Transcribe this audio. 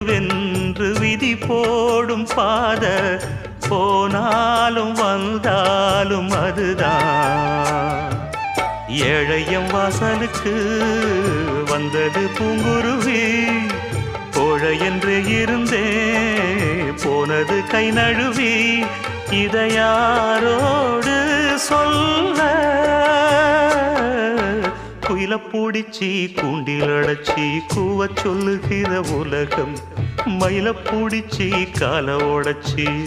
வென்று விதி போடும் பாத போனாலும் வந்தாலும் அதுதான். ஏழையம் வாசலுக்கு வந்தது பூங்குருவி, கோழை என்று இருந்தே போனது கை நழுவி. இதை யாரோடு சொல்ல? குயில பூடிச்சி கூண்டில் அடைச்சி கூவ சொல்லுகிற உலகம், மயில பூடிச்சி கால உடைச்சி